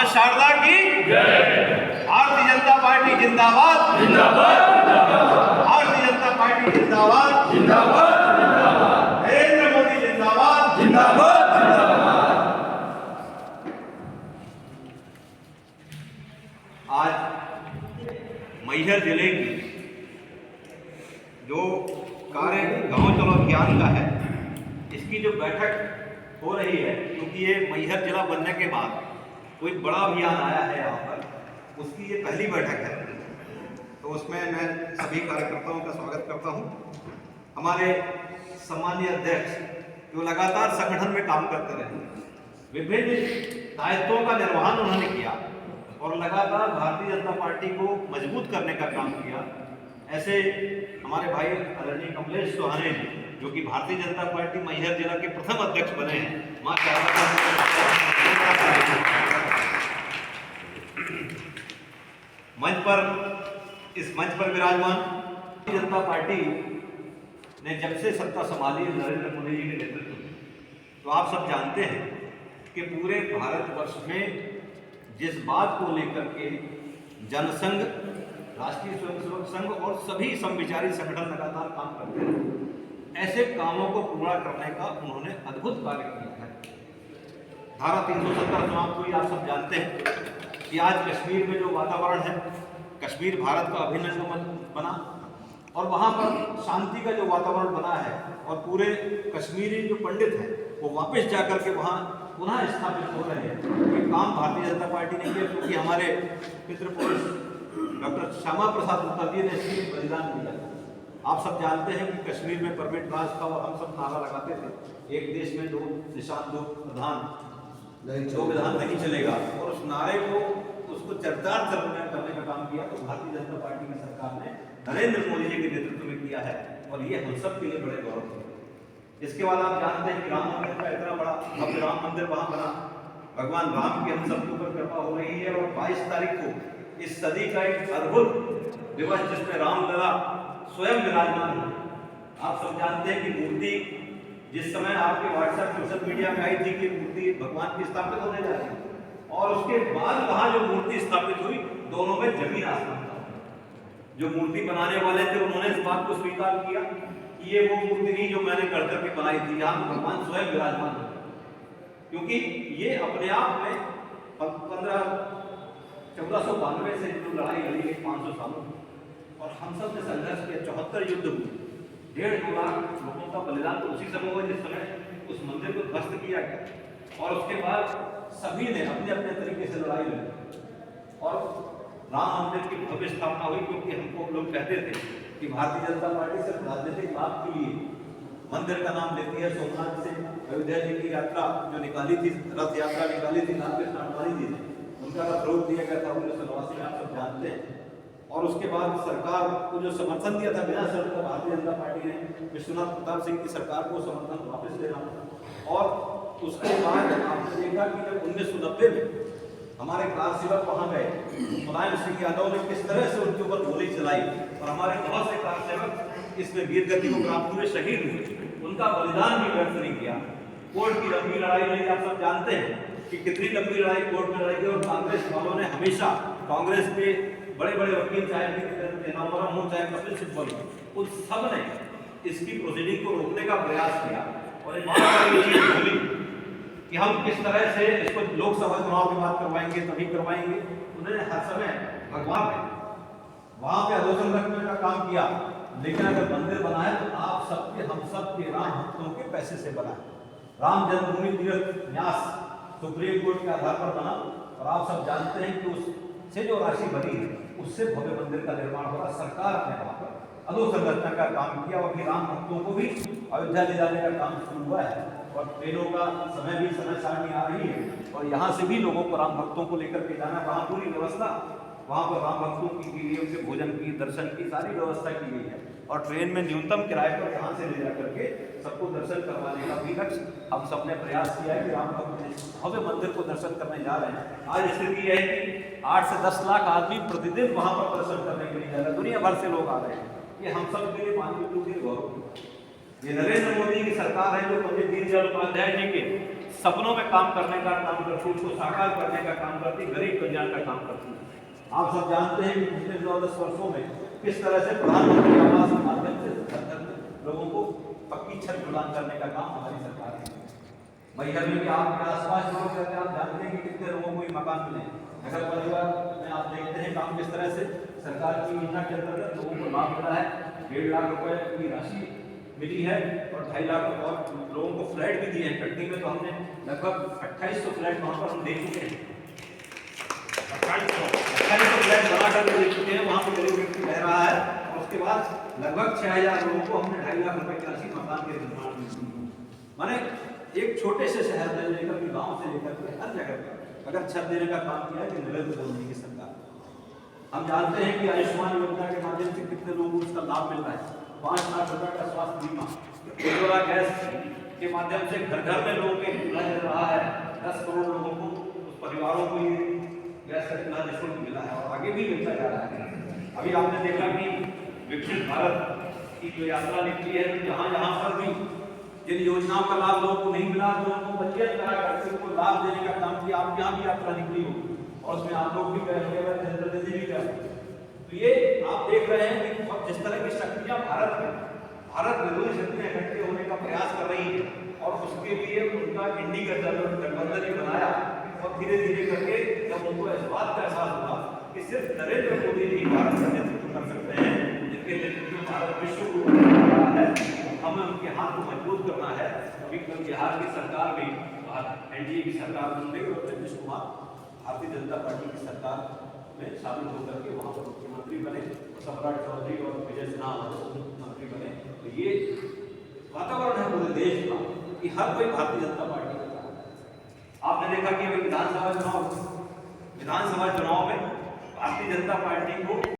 मां शारदा की जय। भारतीय जनता पार्टी जिंदाबाद जिंदाबाद। भारतीय जनता पार्टी जिंदाबाद जिंदाबाद। नरेंद्र मोदी जिंदाबाद जिंदाबाद। आज मैहर जिले की जो कार्य गांव चलो अभियान का है, इसकी जो बैठक हो रही है, क्योंकि ये मैहर जिला बनने के बाद कोई बड़ा अभियान आया है यहाँ पर, उसकी ये पहली बैठक है। तो उसमें मैं सभी कार्यकर्ताओं का स्वागत करता हूँ। हमारे सम्मानीय अध्यक्ष जो लगातार संगठन में काम करते रहे, विभिन्न दायित्वों का निर्वहन उन्होंने किया और लगातार भारतीय जनता पार्टी को मजबूत करने का काम किया, ऐसे हमारे भाई आदरणीय कमलेश सुहाने जी, जो कि भारतीय जनता पार्टी मैहर जिला के प्रथम अध्यक्ष बने हैं, मां शारदा इस मंच पर विराजमान। भारतीय जनता पार्टी ने जब से सत्ता संभाली नरेंद्र मोदी जी के नेतृत्व में, तो आप सब जानते हैं कि पूरे भारतवर्ष में जिस बात को लेकर के जनसंघ, राष्ट्रीय स्वयंसेवक संघ और सभी समविचारी संगठन लगातार काम करते हैं, ऐसे कामों को पूरा करने का उन्होंने अद्भुत कार्य किया है। धारा 370 समाप्त हुई, आप सब जानते हैं कि आज कश्मीर में जो वातावरण है, कश्मीर भारत का अभिन्न अंग बना और वहाँ पर शांति का जो वातावरण बना है और पूरे कश्मीरी जो पंडित हैं वो वापस जाकर के वहाँ पुनः स्थापित हो रहे हैं। ये काम भारतीय जनता पार्टी ने किया, क्योंकि हमारे मित्र पुरुष डॉक्टर श्यामा प्रसाद मुखर्जी ने इसके लिए बलिदान दिया। आप सब जानते हैं कि कश्मीर में परमिट राज था और हम सब नारा लगाते थे, एक देश में दो निशान, दो प्रधान, दो विधान नहीं चलेगा, और उस नारे को उसको चरितार्थ करने का काम किया। तो भारतीय जनता पार्टी की सरकार ने नरेंद्र मोदी जी के नेतृत्व में किया है और ये हम सब के लिए बड़े गौरव है। इसके बाद आप जानते हैं कि राम मंदिर का इतना बड़ा भव्य राम मंदिर वहां बना, भगवान राम की हम सबके ऊपर कृपा हो रही है। और 22 तारीख को इस सदी का एक अद्भुत दिवस जिसमें रामलला स्वयं विराजमान है। आप सब जानते हैं कि मूर्ति जिस समय आपके व्हाट्सएप सोशल मीडिया में आई थी कि मूर्ति भगवान की स्थापित होने जा रही है, और उसके बाद वहां जो मूर्ति स्थापित हुई, दोनों में जमीन आसमान था। जो मूर्ति बनाने वाले थे उन्होंने इस बात को स्वीकार किया कि ये वो मूर्ति नहीं जो मैंने कर करके बनाई थी, यहाँ भगवान स्वयं विराजमान है। क्योंकि ये अपने आप में 1492 से जो लड़ाई लड़ी गई 500 सालों में, और हम सब ने संघर्ष किया, 74 युद्ध हुए, 1.5 लाख लोगों का बलिदान तो उसी समय हुआ जिस समय उस मंदिर को ध्वस्त किया गया। और उसके बाद सभी ने अपने अपने तरीके से लड़ाई लड़ी और राम मंदिर की भव्य स्थापना हुई। क्योंकि हमको लोग कहते थे कि भारतीय जनता पार्टी सिर्फ राजनीतिक लाभ के लिए मंदिर का नाम लेती है। सोमनाथ से अयोध्या जी की यात्रा जो निकाली थी, रथ यात्रा निकाली थी रामकृष्ण आडवाणी जी ने, उनका रथ रोक दिया गया था 1989 में, आप सब जानते हैं। और उसके बाद सरकार को जो समर्थन दिया था बिना शर्त का, भारतीय जनता पार्टी ने विश्वनाथ प्रताप सिंह की सरकार को समर्थन वापस लेना। और उसके बाद आपने देखा कि जब 1990 में हमारे कार सेवक वहां गए, मुलायम सिंह यादव ने किस तरह से उनके ऊपर गोली चलाई और हमारे बहुत से कार सेवक इसमें वीर गति को प्राप्त हुए, शहीद हुए, उनका बलिदान भी व्यर्थ नहीं किया। कोर्ट की लंबी लड़ाई लड़ी, आप सब जानते हैं कि कितनी लंबी लड़ाई कोर्ट में लड़ी गई। और कांग्रेस वालों ने हमेशा, कांग्रेस के बड़े बड़े वकील, चाहे चिदंबरम हो चाहे कपिल सिब्बल हो, उन सब ने इसकी प्रोसीडिंग को रोकने का प्रयास किया। और एक बहुत चीज बोली कि हम किस तरह से इसको लोकसभा चुनाव के बाद करवाएंगे, तभी करवाएंगे। उन्होंने हर समय भगवान ने वहां पे अधोसंग रखने का काम किया, लेकिन अगर मंदिर बना है तो आप सबके, हम सब के राम भक्तों के पैसे से बना है। राम जन्मभूमि तीर्थ न्यास सुप्रीम कोर्ट के आधार पर बना, और आप सब जानते हैं कि उससे जो राशि बनी है उससे भव्य मंदिर का निर्माण हो रहा। सरकार ने वहां पर अधोसंरचना का काम किया और फिर राम भक्तों को भी अयोध्या ले जाने का काम शुरू हुआ है। और ट्रेनों का समय भी समय सारणी आ रही है, और यहाँ से भी लोगों को, राम भक्तों को लेकर के जाना, वहाँ पूरी व्यवस्था, वहाँ पर राम भक्तों की लिए उनके भोजन की, दर्शन की सारी व्यवस्था की गई है। और ट्रेन में न्यूनतम किराए पर यहाँ से ले जा करके सबको दर्शन करवाने का भी लक्ष्य हम सबने प्रयास किया है कि राम भक्त भव्य मंदिर को दर्शन करने जा रहे हैं। आज स्थिति यह है कि 8 से 10 लाख आदमी प्रतिदिन वहाँ पर दर्शन करने के लिए जा रहे हैं, दुनिया भर से लोग आ रहे हैं। ये हम सब के लिए मानवीय गौरव। ये नरेंद्र मोदी की सरकार है जो पंडित दीनदयाल उपाध्याय जी के सपनों में काम करने का काम करती, उसको साकार करने का काम करती, गरीब कल्याण का काम करती। आप सब जानते हैं कि पिछले 9-10 वर्षों में किस तरह से प्रधानमंत्री आवास के माध्यम से लोगों को पक्की छत प्रदान करने का काम हमारी सरकार ने किया। मैहर में भी आपके आसपास लोग रहते हैं, आप जानते हैं कि कितने लोगों को मकान मिले। नगर परिवार में आप देखते हैं काम किस तरह से सरकार की योजना के अंतर्गत लोगों को लाभ मिला है। 1.5 लाख रुपए की राशि मिली है और 2.5 लाख और लोगों को फ्लैट भी दिए हैं। कटनी में तो हमने लगभग 2800 फ्लैट वहाँ पर हम दे चुके हैं। 2800 फ्लैट बना कर दे चुके हैं, वहाँ पर गरीब व्यक्ति रह रहा है। और उसके बाद लगभग 6000 लोगों को हमने 2.5 लाख रुपए की राशि मकान के निर्माण में दी। माने एक छोटे से शहर से लेकर के गाँव से लेकर के हर जगह पर अगर छत देने का काम किया है कि नरेंद्र मोदी की सरकार। हम जानते हैं कि आयुष्मान योजना के माध्यम से कितने लोगों को उसका लाभ मिलता है। 5 लाख रुपए का स्वास्थ्य बीमा, उज्ज्वला गैस के माध्यम से घर घर में लोगों के चूल्हा जल रहा है। 10 करोड़ लोगों को, उस परिवारों को ये गैस का चूल्हा निःशुल्क मिला है और आगे भी मिलता जा रहा है। अभी आपने देखा कि विकसित भारत की जो यात्रा निकली है, जहाँ जहाँ पर भी जिन योजनाओं का लाभ लोगों को नहीं मिला, तो उनको पंजीयन करा करके उनको लाभ देने का काम किया। आप यहाँ भी यात्रा निकली हो और उसमें आप लोग भी गए होंगे, नरेंद्र जी भी गए। तो ये आप देख रहे हैं कि जिस तरह की शक्तियाँ भारत विरोधी शक्तियाँ इकट्ठे होने का प्रयास कर रही है और उसके लिए उनका इंडी गठबंधन ही बनाया। और धीरे धीरे करके जब उनको इस बात का एहसास हुआ कि सिर्फ नरेंद्र मोदी जी भारत का नेतृत्व कर सकते हैं, जिनके नेतृत्व में भारत विश्व को है, हमें उनके हाथ को मजबूत करना है। अभी कल बिहार की सरकार भी एनडीए की सरकार बन गई और नीतीश कुमार भारतीय जनता पार्टी की सरकार में शामिल होकर के वहाँ पर मुख्यमंत्री बने। सम्राट चौधरी और विजय सिन्हा मुख्यमंत्री बने। तो ये वातावरण है पूरे देश का कि हर कोई भारतीय जनता पार्टी का चाहता है। आपने देखा कि विधानसभा चुनाव में भारतीय जनता पार्टी को